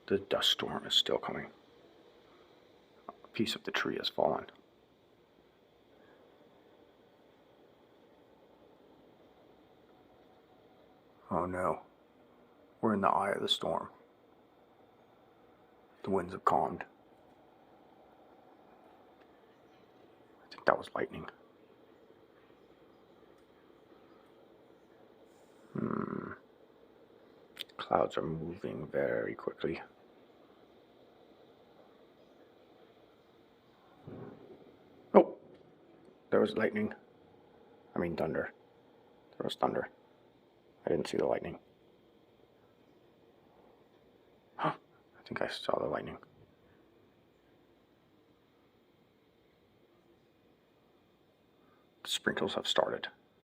The dust storm is still coming. A piece of the tree has fallen. Oh no. We're in the eye of the storm. The winds have calmed. I think that was lightning. Clouds are moving very quickly. Oh! There was lightning. I mean thunder. There was thunder. I didn't see the lightning. Huh. I think I saw the lightning. The sprinkles have started.